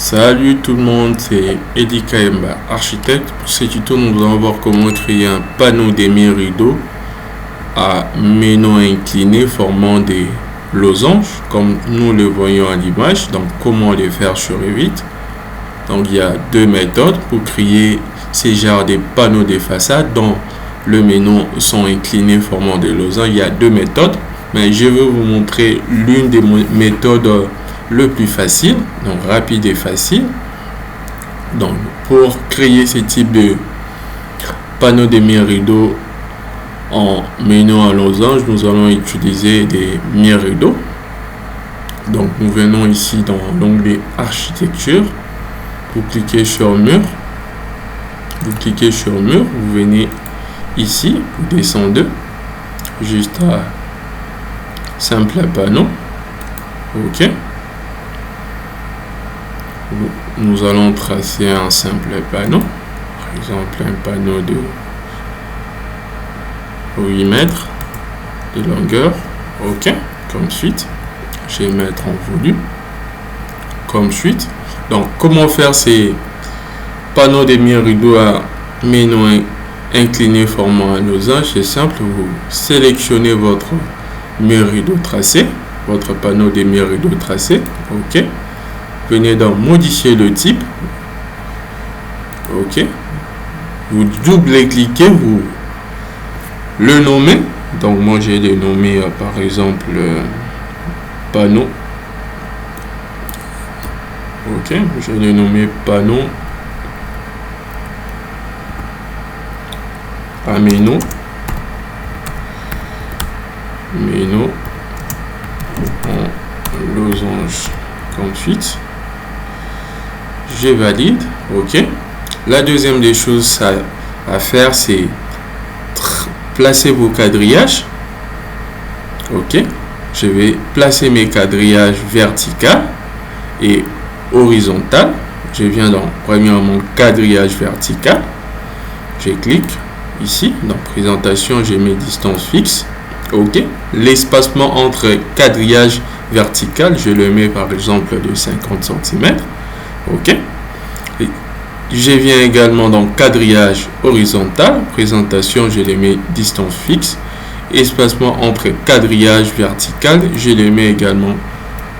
Salut tout le monde, c'est Eddie Kaemba, architecte. Pour ce tuto, nous allons voir comment créer un panneau demi-rideau à ménos inclinés formant des losanges, comme nous le voyons à l'image. Donc, comment les faire sur Revit. Donc, il y a deux méthodes pour créer ces genres de panneaux de façade dont le ménos sont inclinés formant des losanges. Il y a deux méthodes, mais je vais vous montrer l'une des méthodes le plus facile, donc rapide et facile. Donc pour créer ce type de panneau demi-rideau en ménos en losange, nous allons utiliser des mi-rideaux. Donc nous venons ici dans l'onglet architecture, vous cliquez sur mur, vous venez ici, vous descendez juste à simple panneau. OK, nous allons tracer un simple panneau, par exemple un panneau de 8 mètres de longueur. OK, comme suite, je vais mettre en volume, comme suite. Donc, comment faire ces panneaux demi-rideaux à ménos inclinés formant un losange? C'est simple, vous sélectionnez votre mi-rideau tracé, votre panneau demi-rideau tracé. OK, venez dans modifier le type. OK, vous double-cliquez, vous le nommez. Donc moi j'ai dénommé par exemple panneau. OK, j'ai dénommé panneau à ménos en losange. Comme suite, je valide. OK, la deuxième des choses à faire, c'est placer vos quadrillages. OK, je vais placer mes quadrillages vertical et horizontal. Je viens dans premièrement quadrillage vertical, je clique ici dans présentation, j'ai mes distances fixes. OK, l'espacement entre quadrillage vertical, je le mets par exemple de 50 cm. OK, et je viens également dans quadrillage horizontal, présentation, je les mets distance fixe. Espacement entre quadrillage vertical, je les mets également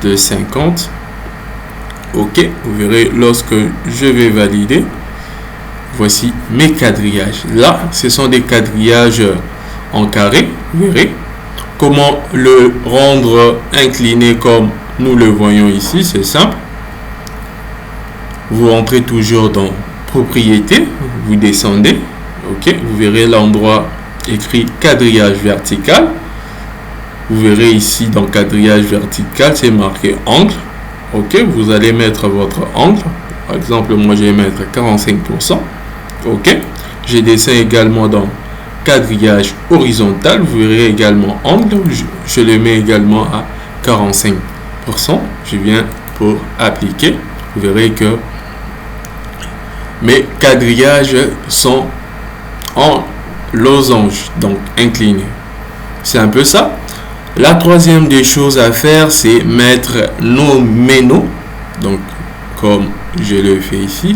de 50. OK, vous verrez lorsque je vais valider, voici mes quadrillages. Là, ce sont des quadrillages en carré. Vous verrez comment le rendre incliné comme nous le voyons ici. C'est simple, vous rentrez toujours dans propriété, vous descendez. OK, vous verrez l'endroit écrit quadrillage vertical. Vous verrez ici dans quadrillage vertical, c'est marqué angle. OK, vous allez mettre votre angle. Par exemple, moi je vais mettre 45%. OK, je descends également dans quadrillage horizontal, vous verrez également angle, je le mets également à 45%. Je viens pour appliquer, vous verrez que mes quadrillages sont en losange, donc inclinés. C'est un peu ça. La troisième des choses à faire, c'est mettre nos ménos, donc comme je le fais ici.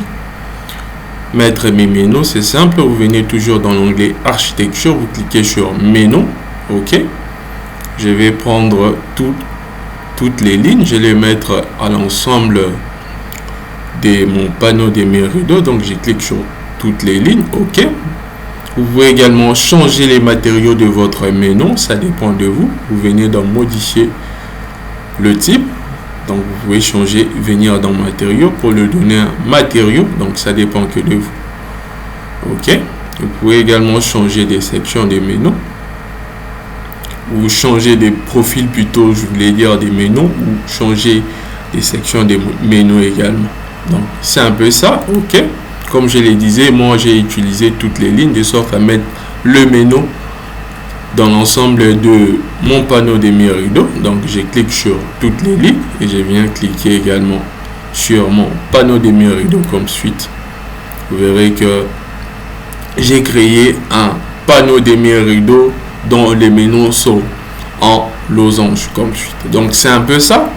Mettre mes ménos, c'est simple, vous venez toujours dans l'onglet architecture, vous cliquez sur ménos. OK, je vais prendre toutes les lignes, je vais les mettre à l'ensemble de mon panneau de mes rideaux. Donc je clique sur toutes les lignes. OK, vous pouvez également changer les matériaux de votre ménos, ça dépend de vous. Vous venez dans modifier le type. Donc vous pouvez changer, venir dans matériaux pour le donner un matériau. Donc ça dépend que de vous. OK, vous pouvez également changer des sections des ménos, ou changer des profils plutôt, je voulais dire des ménos, ou changer des sections des ménos également. Donc c'est un peu ça. OK, comme je le disais, moi j'ai utilisé toutes les lignes de sorte à mettre le ménos dans l'ensemble de mon panneau de mes rideaux. Donc je clique sur toutes les lignes et je viens cliquer également sur mon panneau de mes rideaux comme suite. Vous verrez que j'ai créé un panneau de mes rideaux dont les ménos sont en losange comme suite. Donc c'est un peu ça.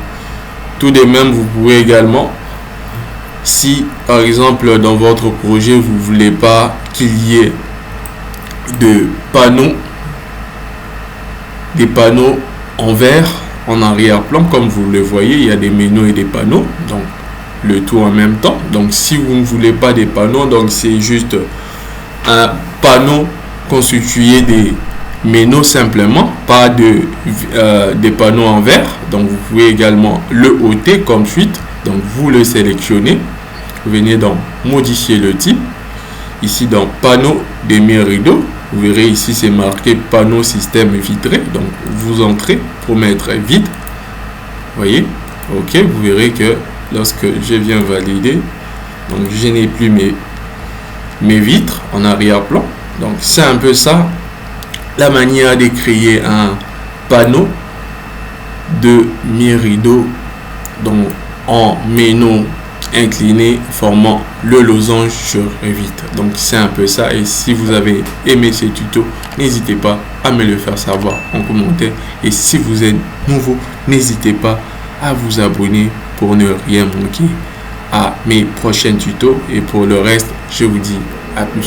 Tout de même, vous pouvez également Si par exemple dans votre projet vous voulez pas qu'il y ait de panneaux, des panneaux en vert en arrière-plan, comme vous le voyez, il y a des menus et des panneaux, donc le tout en même temps. Donc si vous ne voulez pas des panneaux, donc c'est juste un panneau constitué des menus simplement, pas de des panneaux en vert. Donc vous pouvez également le ôter comme suite. Donc vous le sélectionnez, vous venez dans modifier le type, ici dans panneau des rideaux, vous verrez ici c'est marqué panneau système vitré. Donc vous entrez pour mettre vide, voyez, ok, vous verrez que lorsque je viens valider, donc je n'ai plus mes vitres en arrière-plan. Donc c'est un peu ça la manière de créer un panneau de rideaux donc en menu incliné formant le losange sur Revit. Donc c'est un peu ça, et si vous avez aimé ce tuto, n'hésitez pas à me le faire savoir en commentaire, et si vous êtes nouveau, n'hésitez pas à vous abonner pour ne rien manquer à mes prochains tutos, et pour le reste je vous dis à plus.